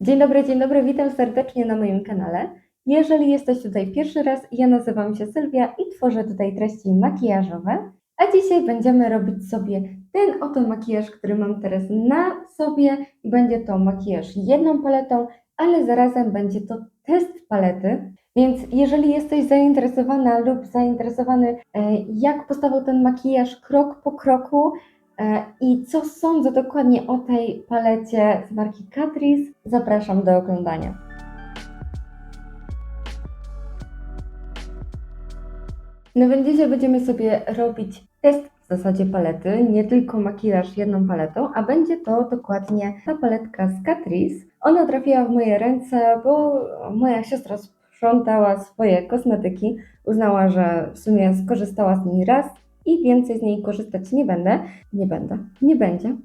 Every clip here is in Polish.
Dzień dobry, witam serdecznie na moim kanale. Jeżeli jesteś tutaj pierwszy raz, ja nazywam się Sylwia i tworzę tutaj treści makijażowe, a dzisiaj będziemy robić sobie ten oto makijaż, który mam teraz na sobie i będzie to makijaż jedną paletą, ale zarazem będzie to test palety, więc jeżeli jesteś zainteresowana lub zainteresowany, jak powstawał ten makijaż krok po kroku, i co sądzę dokładnie o tej palecie z marki Catrice? Zapraszam do oglądania. No więc dzisiaj będziemy sobie robić test w zasadzie palety, nie tylko makijaż jedną paletą, a będzie to dokładnie ta paletka z Catrice. Ona trafiła w moje ręce, bo moja siostra sprzątała swoje kosmetyki, uznała, że w sumie skorzystała z niej raz i więcej z niej korzystać nie będzie.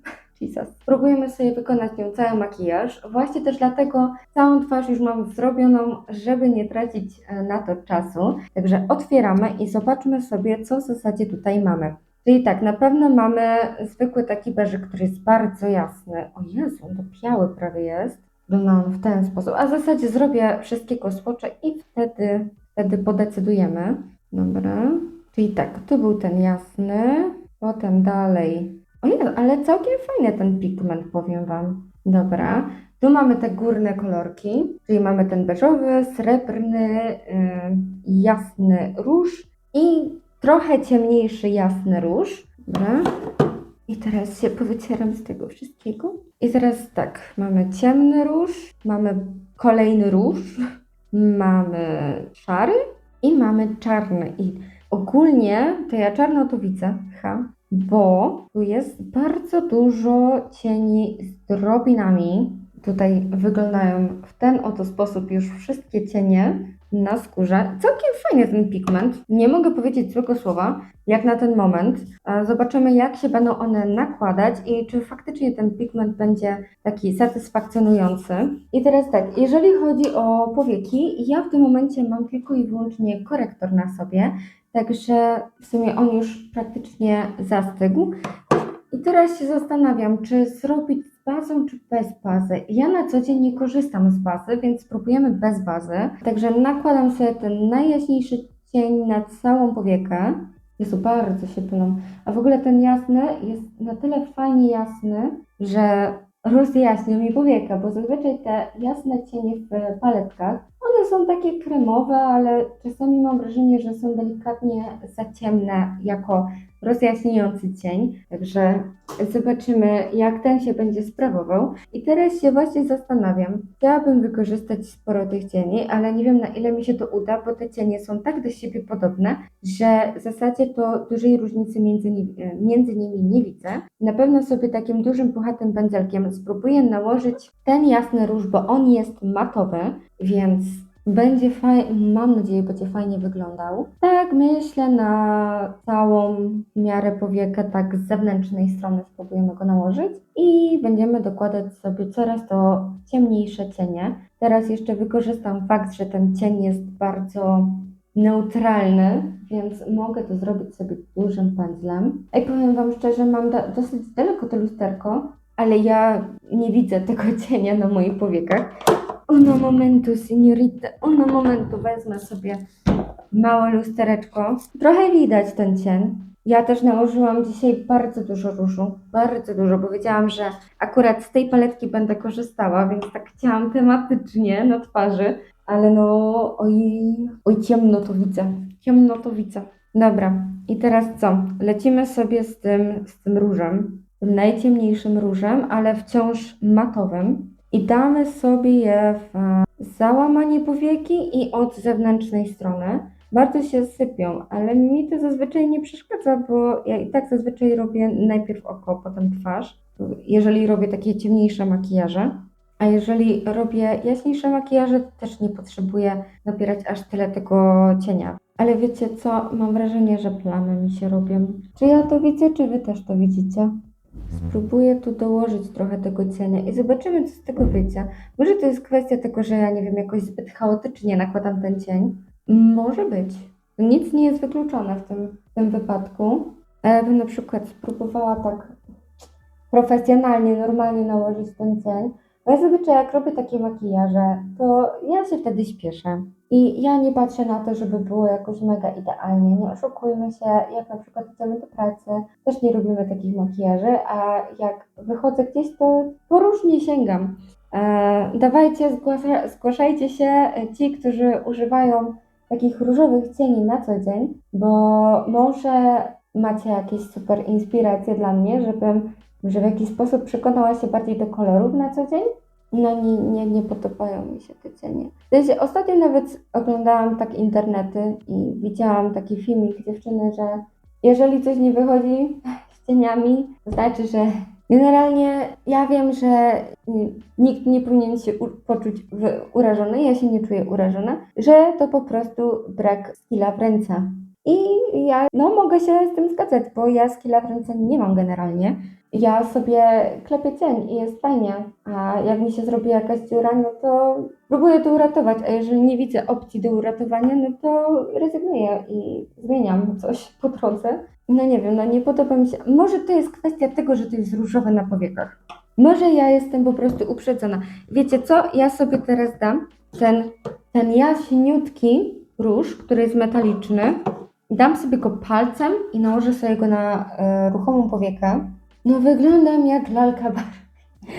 Jesus. Spróbujemy sobie wykonać nią cały makijaż. Właśnie też dlatego całą twarz już mam zrobioną, żeby nie tracić na to czasu. Także otwieramy i zobaczmy sobie, co w zasadzie tutaj mamy. Czyli tak, na pewno mamy zwykły taki beżyk, który jest bardzo jasny. O Jezu, on to biały prawie jest. Wygląda on w ten sposób. A w zasadzie zrobię wszystkiego swatcha i wtedy podecydujemy. Dobra. Czyli tak, tu był ten jasny, potem dalej. O Jezu, ale całkiem fajny ten pigment, powiem Wam. Dobra, tu mamy te górne kolorki, czyli mamy ten beżowy, srebrny, jasny róż i trochę ciemniejszy jasny róż. Dobra. I teraz się powycieram z tego wszystkiego. I teraz tak, mamy ciemny róż, mamy kolejny róż, mamy szary i mamy czarny. I ogólnie to ja czarno tu widzę, bo tu jest bardzo dużo cieni z drobinami. Tutaj wyglądają w ten oto sposób już wszystkie cienie na skórze. Całkiem fajny ten pigment. Nie mogę powiedzieć złego słowa, jak na ten moment. Zobaczymy, jak się będą one nakładać i czy faktycznie ten pigment będzie taki satysfakcjonujący. I teraz tak, jeżeli chodzi o powieki, ja w tym momencie mam tylko i wyłącznie korektor na sobie, także w sumie on już praktycznie zastygł. I teraz się zastanawiam, czy zrobić z bazą, czy bez bazy. Ja na co dzień nie korzystam z bazy, więc spróbujemy bez bazy. Także nakładam sobie ten najjaśniejszy cień na całą powiekę. Jezu, bardzo się pylą. A w ogóle ten jasny jest na tyle fajnie jasny, że rozjaśnia mi powiekę, bo zazwyczaj te jasne cienie w paletkach, one są takie kremowe, ale czasami mam wrażenie, że są delikatnie za ciemne jako rozjaśniający cień. Także zobaczymy, jak ten się będzie sprawował. I teraz się właśnie zastanawiam. Chciałabym wykorzystać sporo tych cieni, ale nie wiem, na ile mi się to uda, bo te cienie są tak do siebie podobne, że w zasadzie to dużej różnicy między nimi nie widzę. Na pewno sobie takim dużym, puchatym pędzelkiem spróbuję nałożyć ten jasny róż, bo on jest matowy, więc będzie fajnie, mam nadzieję, będzie fajnie wyglądał. Tak, myślę, na całą w miarę powiekę, tak z zewnętrznej strony spróbujemy go nałożyć i będziemy dokładać sobie coraz to ciemniejsze cienie. Teraz jeszcze wykorzystam fakt, że ten cień jest bardzo neutralny, więc mogę to zrobić sobie dużym pędzlem. I powiem Wam szczerze, mam dosyć daleko to lusterko, ale ja nie widzę tego cienia na moich powiekach. Uno momentu, signorita, uno momentu, wezmę sobie małe lustereczko. Trochę widać ten cień. Ja też nałożyłam dzisiaj bardzo dużo różu, bardzo dużo, bo wiedziałam, że akurat z tej paletki będę korzystała, więc tak chciałam tematycznie na twarzy, ale no, oj, ciemno to widzę. Dobra, i teraz co? Lecimy sobie z tym różem, tym najciemniejszym różem, ale wciąż matowym. I damy sobie je w załamanie powieki i od zewnętrznej strony. Bardzo się sypią, ale mi to zazwyczaj nie przeszkadza, bo ja i tak zazwyczaj robię najpierw oko, potem twarz, jeżeli robię takie ciemniejsze makijaże. A jeżeli robię jaśniejsze makijaże, to też nie potrzebuję napierać aż tyle tego cienia. Ale wiecie co? Mam wrażenie, że plamy mi się robią. Czy ja to widzę, czy wy też to widzicie? Spróbuję tu dołożyć trochę tego cienia i zobaczymy, co z tego wyjdzie. Może to jest kwestia tego, że ja nie wiem, jakoś zbyt chaotycznie nakładam ten cień. Może być. Nic nie jest wykluczone w tym wypadku. A ja bym na przykład spróbowała tak profesjonalnie, normalnie nałożyć ten cień. Bo ja zazwyczaj jak robię takie makijaże, to ja się wtedy śpieszę. I ja nie patrzę na to, żeby było jakoś mega idealnie. Nie oszukujmy się, jak na przykład idziemy do pracy, też nie robimy takich makijaży, a jak wychodzę gdzieś, to różnie sięgam. Dawajcie, zgłaszajcie się ci, którzy używają takich różowych cieni na co dzień, bo może macie jakieś super inspiracje dla mnie, żebym w jakiś sposób przekonała się bardziej do kolorów na co dzień. No nie podobają mi się te cienie. W sensie, ostatnio nawet oglądałam tak internety i widziałam taki filmik dziewczyny, że jeżeli coś nie wychodzi z cieniami, to znaczy, że generalnie ja wiem, że nikt nie powinien się poczuć urażony, ja się nie czuję urażona, że to po prostu brak skilla w ręce. I ja mogę się z tym zgadzać, bo ja skilla w ręce nie mam generalnie. Ja sobie klepię cień i jest fajnie, a jak mi się zrobi jakaś dziura, no to próbuję to uratować, a jeżeli nie widzę opcji do uratowania, no to rezygnuję i zmieniam coś po drodze. No nie wiem, nie podoba mi się. Może to jest kwestia tego, że to jest różowe na powiekach. Może ja jestem po prostu uprzedzona. Wiecie co? Ja sobie teraz dam ten jaśniutki róż, który jest metaliczny. Dam sobie go palcem i nałożę sobie go na ruchomą powiekę. No wyglądam jak lalka Barbie.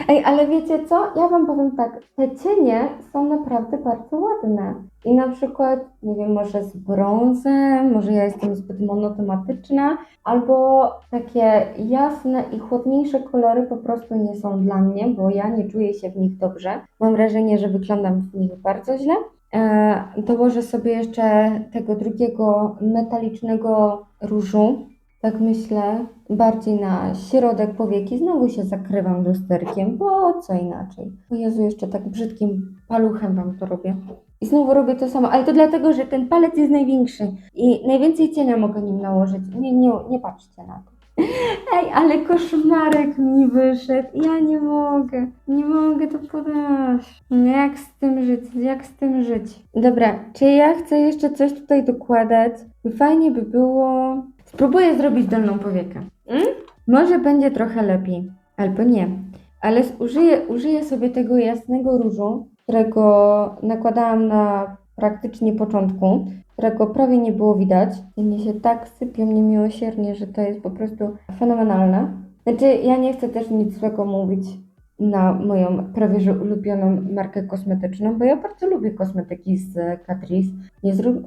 Ej, ale wiecie co? Ja wam powiem tak, te cienie są naprawdę bardzo ładne. I na przykład, nie wiem, może z brązem, może ja jestem zbyt monotematyczna, albo takie jasne i chłodniejsze kolory po prostu nie są dla mnie, bo ja nie czuję się w nich dobrze. Mam wrażenie, że wyglądam w nich bardzo źle. Dołożę sobie jeszcze tego drugiego metalicznego różu. Tak myślę, bardziej na środek powieki. Znowu się zakrywam lusterkiem, bo co inaczej. O Jezu, jeszcze tak brzydkim paluchem wam to robię. I znowu robię to samo, ale to dlatego, że ten palec jest największy i najwięcej cienia mogę nim nałożyć. Nie patrzcie na to. Ej, ale koszmarek mi wyszedł. Ja nie mogę to podać. Jak z tym żyć, jak z tym żyć? Dobra, czy ja chcę jeszcze coś tutaj dokładać? Fajnie by było... Spróbuję zrobić dolną powiekę. Może będzie trochę lepiej, albo nie. Ale użyję sobie tego jasnego różu, którego nakładałam na praktycznie początku, którego prawie nie było widać. I mnie się tak sypią niemiłosiernie, że to jest po prostu fenomenalne. Znaczy, ja nie chcę też nic złego mówić na moją prawie że ulubioną markę kosmetyczną, bo ja bardzo lubię kosmetyki z Catrice.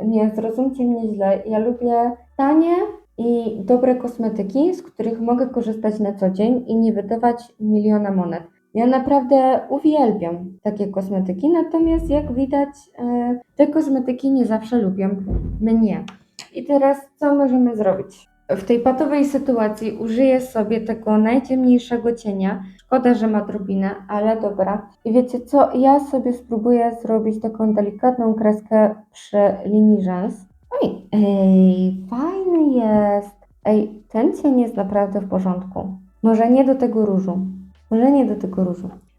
Nie zrozumcie mnie źle, ja lubię tanie i dobre kosmetyki, z których mogę korzystać na co dzień i nie wydawać miliona monet. Ja naprawdę uwielbiam takie kosmetyki, natomiast jak widać, te kosmetyki nie zawsze lubią mnie. I teraz co możemy zrobić? W tej patowej sytuacji użyję sobie tego najciemniejszego cienia. Szkoda, że ma drobinę, ale dobra. I wiecie co? Ja sobie spróbuję zrobić taką delikatną kreskę przy linii rzęs. Ej, fajny jest. Ej, ten cień jest naprawdę w porządku. Może nie do tego różu.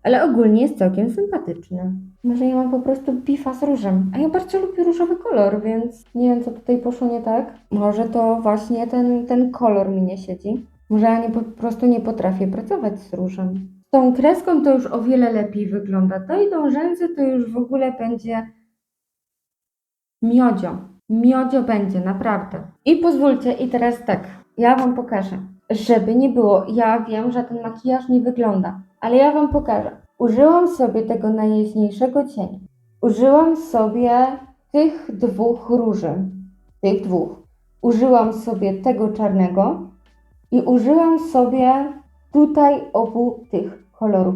Ale ogólnie jest całkiem sympatyczny. Może ja mam po prostu bifa z różem. A ja bardzo lubię różowy kolor, więc nie wiem, co tutaj poszło nie tak. Może to właśnie ten kolor mi nie siedzi. Może ja po prostu nie potrafię pracować z różem. Z tą kreską to już o wiele lepiej wygląda. To idą rzęsy, to już w ogóle będzie miodzio. Miodzio będzie, naprawdę. I pozwólcie, i teraz tak, ja wam pokażę. Żeby nie było, ja wiem, że ten makijaż nie wygląda, ale ja wam pokażę. Użyłam sobie tego najjaśniejszego cienia. Użyłam sobie tych dwóch róży. Użyłam sobie tego czarnego i użyłam sobie tutaj obu tych kolorów.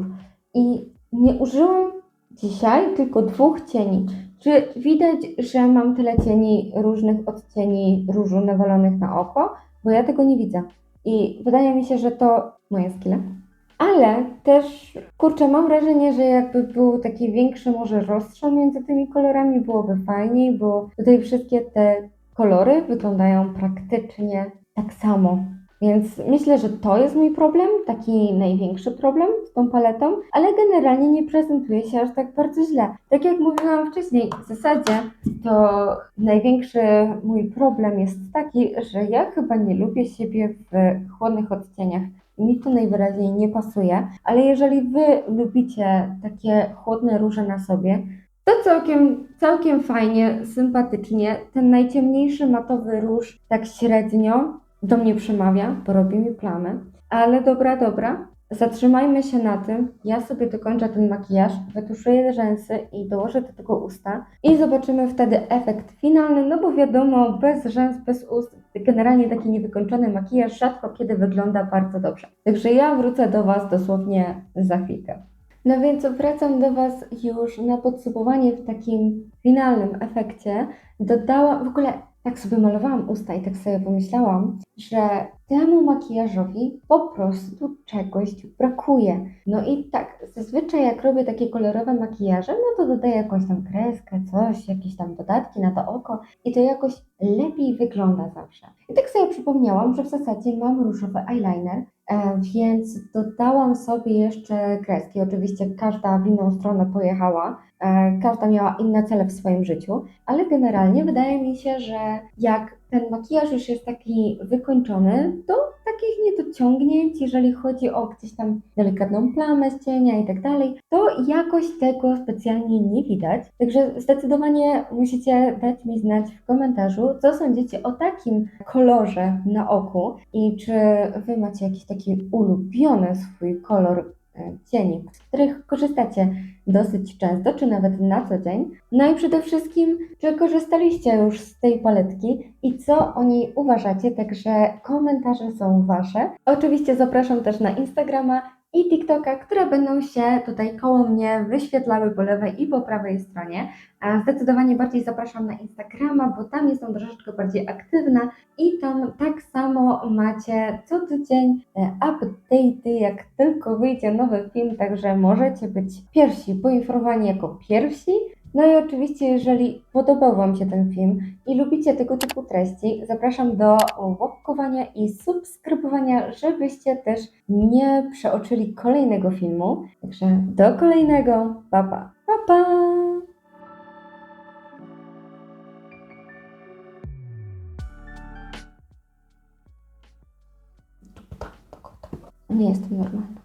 I nie użyłam dzisiaj tylko dwóch cieni. Czy widać, że mam tyle cieni, różnych odcieni różu nawalonych na oko? Bo ja tego nie widzę. I wydaje mi się, że to moje skille. Ale też, kurczę, mam wrażenie, że jakby był taki większy może rozstrzał między tymi kolorami, byłoby fajniej, bo tutaj wszystkie te kolory wyglądają praktycznie tak samo. Więc myślę, że to jest mój problem, taki największy problem z tą paletą, ale generalnie nie prezentuje się aż tak bardzo źle. Tak jak mówiłam wcześniej, w zasadzie to największy mój problem jest taki, że ja chyba nie lubię siebie w chłodnych odcieniach. mi to najwyraźniej nie pasuje, ale jeżeli Wy lubicie takie chłodne róże na sobie, to całkiem fajnie, sympatycznie. Ten najciemniejszy matowy róż tak średnio do mnie przemawia, bo robi mi plamy. Ale dobra, zatrzymajmy się na tym. Ja sobie dokończę ten makijaż, wytuszuję rzęsy i dołożę do tego usta i zobaczymy wtedy efekt finalny, no bo wiadomo, bez rzęs, bez ust, generalnie taki niewykończony makijaż rzadko kiedy wygląda bardzo dobrze. Także ja wrócę do Was dosłownie za chwilkę. No więc wracam do Was już na podsumowanie w takim finalnym efekcie. Dodałam, w ogóle tak sobie malowałam usta i tak sobie pomyślałam, że temu makijażowi po prostu czegoś brakuje. No i tak, zazwyczaj jak robię takie kolorowe makijaże, no to dodaję jakąś tam kreskę, coś, jakieś tam dodatki na to oko i to jakoś lepiej wygląda zawsze. I tak sobie przypomniałam, że w zasadzie mam różowy eyeliner, więc dodałam sobie jeszcze kreski. Oczywiście każda w inną stronę pojechała, każda miała inne cele w swoim życiu, ale generalnie wydaje mi się, że jak ten makijaż już jest taki wykończony, to takich niedociągnięć, jeżeli chodzi o gdzieś tam delikatną plamę z cienia i tak dalej, to jakoś tego specjalnie nie widać. Także zdecydowanie musicie dać mi znać w komentarzu, co sądzicie o takim kolorze na oku i czy Wy macie jakiś taki ulubiony swój kolor cieni, z których korzystacie dosyć często, czy nawet na co dzień. No i przede wszystkim, czy korzystaliście już z tej paletki i co o niej uważacie, także komentarze są Wasze. Oczywiście zapraszam też na Instagrama i TikToka, które będą się tutaj koło mnie wyświetlały po lewej i po prawej stronie. A zdecydowanie bardziej zapraszam na Instagrama, bo tam jestem troszeczkę bardziej aktywna i tam tak samo macie co tydzień update'y, jak tylko wyjdzie nowy film, także możecie być pierwsi poinformowani jako pierwsi. No i oczywiście, jeżeli podobał Wam się ten film i lubicie tego typu treści, zapraszam do łapkowania i subskrybowania, żebyście też nie przeoczyli kolejnego filmu. Także do kolejnego. Pa, pa. Pa, pa. Nie jestem normalna.